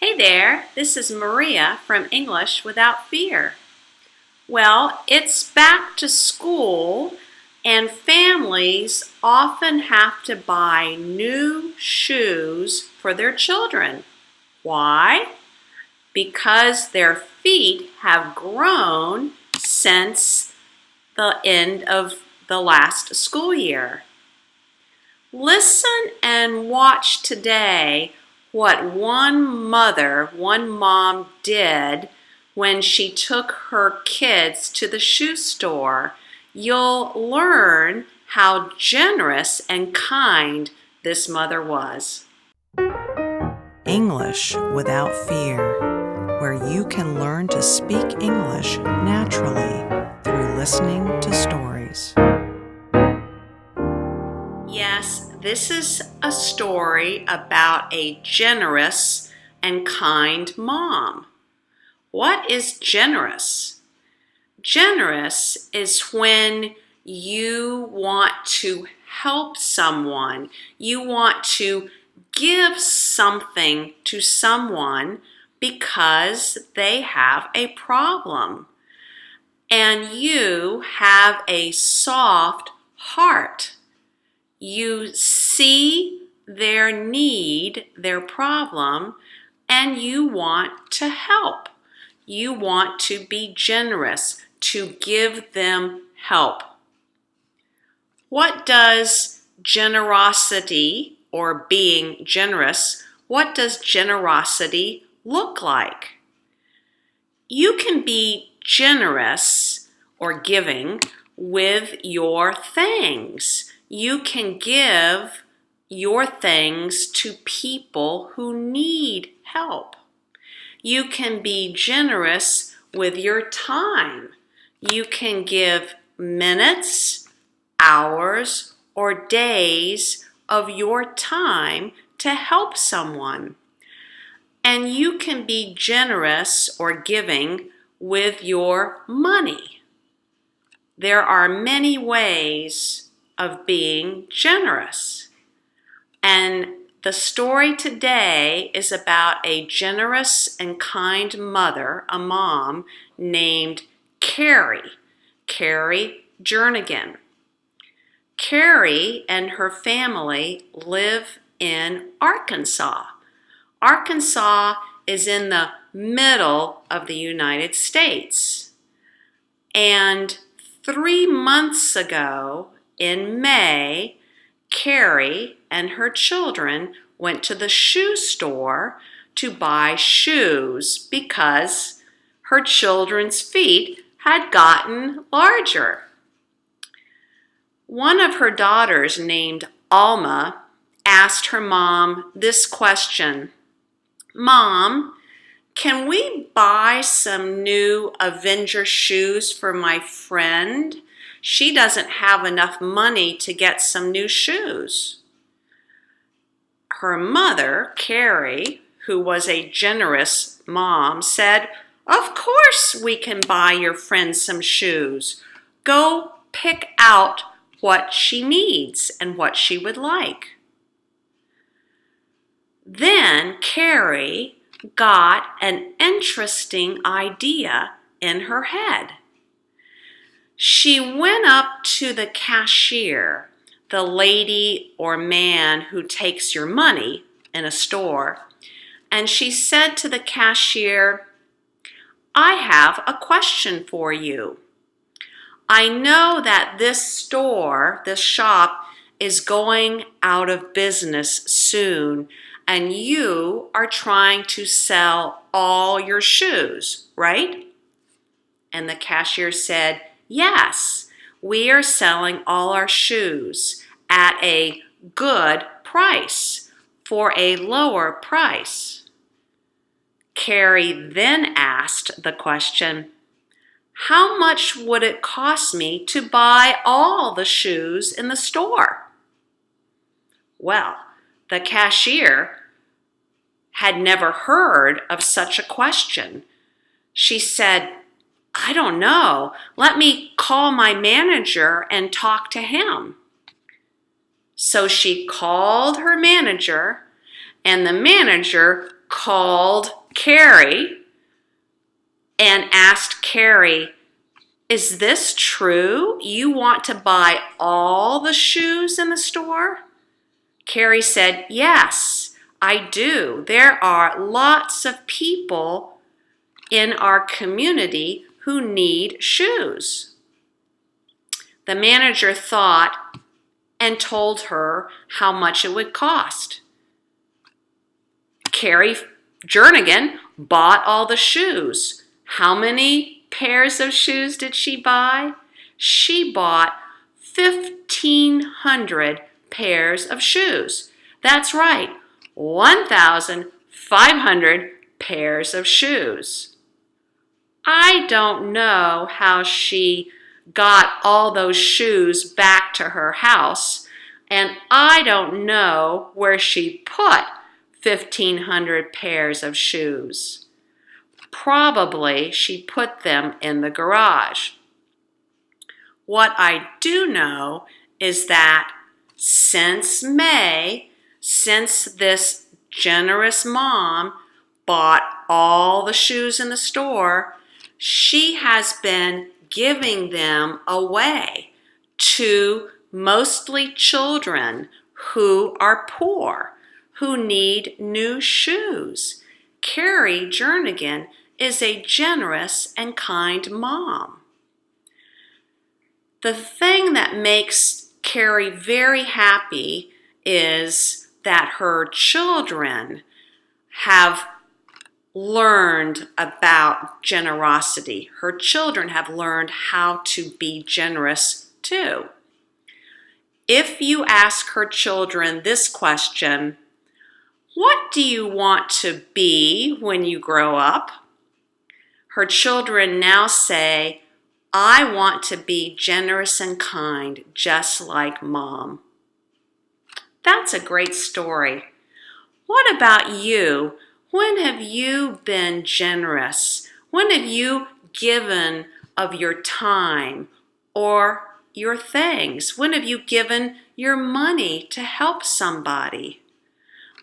Hey there, this is Maria from English Without Fear. Well, it's back to school and families often have to buy new shoes for their children. Why? Because their feet have grown since the end of the last school year. Listen and watch today what one mom did when she took her kids to the shoe store. You'll learn how generous and kind this mother was. English Without Fear, where you can learn to speak English naturally through listening to stories. Yes, this is a story about a generous and kind mom. What is generous? Generous is when you want to help someone. You want to give something to someone because they have a problem. And you have a soft heart. You see their need, their problem, and you want to help. You want to be generous, to give them help. What does generosity, or being generous, what does generosity look like? You can be generous or giving with your things. You can give your things to people who need help. You can be generous with your time. You can give minutes, hours, or days of your time to help someone. And you can be generous or giving with your money. There are many ways of being generous. And the story today is about a generous and kind mother, a mom, named Carrie Jernigan. Carrie and her family live in Arkansas. Arkansas is in the middle of the United States. And 3 months ago, in May, Carrie and her children went to the shoe store to buy shoes because her children's feet had gotten larger. One of her daughters, named Alma, asked her mom this question: "Mom, can we buy some new Avenger shoes for my friend? She doesn't have enough money to get some new shoes." Her mother, Carrie, who was a generous mom, said, "Of course we can buy your friend some shoes. Go pick out what she needs and what she would like." Then Carrie got an interesting idea in her head. She went up to the cashier, the lady or man who takes your money in a store, and she said to the cashier, "I have a question for you. I know that this shop is going out of business soon, and you are trying to sell all your shoes, right?" And the cashier said, "Yes, we are selling all our shoes at a good price for a lower price." Carrie then asked the question, "How much would it cost me to buy all the shoes in the store?" Well, the cashier had never heard of such a question. She said, "I don't know. Let me call my manager and talk to him." So she called her manager, and the manager called Carrie and asked Carrie, "Is this true? You want to buy all the shoes in the store?" Carrie said, "Yes, I do. There are lots of people in our community who need shoes." The manager thought and told her how much it would cost. Carrie Jernigan bought all the shoes. How many pairs of shoes did she buy? She bought 1,500 pairs of shoes. That's right, 1,500 pairs of shoes. I don't know how she got all those shoes back to her house, and I don't know where she put 1,500 pairs of shoes. Probably she put them in the garage. What I do know is that since May, since this generous mom bought all the shoes in the store, she has been giving them away to mostly children who are poor, who need new shoes. Carrie Jernigan is a generous and kind mom. The thing that makes Carrie very happy is that her children have learned about generosity. Her children have learned how to be generous too. If you ask her children this question, "What do you want to be when you grow up?" her children now say, "I want to be generous and kind, just like Mom." That's a great story. What about you? When have you been generous? When have you given of your time or your things? When have you given your money to help somebody?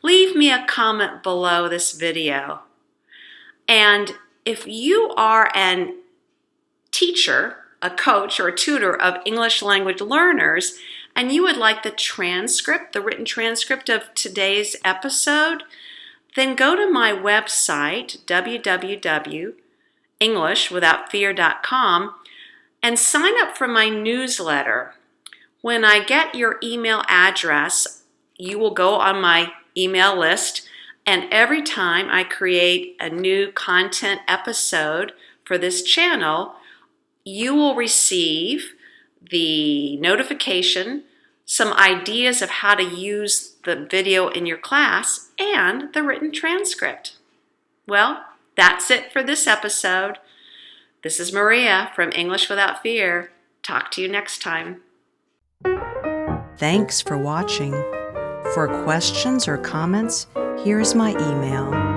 Leave me a comment below this video. And if you are an teacher, a coach, or a tutor of English language learners, and you would like the transcript, the written transcript of today's episode, then go to my website, www.englishwithoutfear.com, and sign up for my newsletter. When I get your email address, you will go on my email list, and every time I create a new content episode for this channel, you will receive the notification, some ideas of how to use the video in your class, and the written transcript. Well, that's it for this episode. This is Maria from English Without Fear. Talk to you next time. Thanks for watching. For questions or comments, here's my email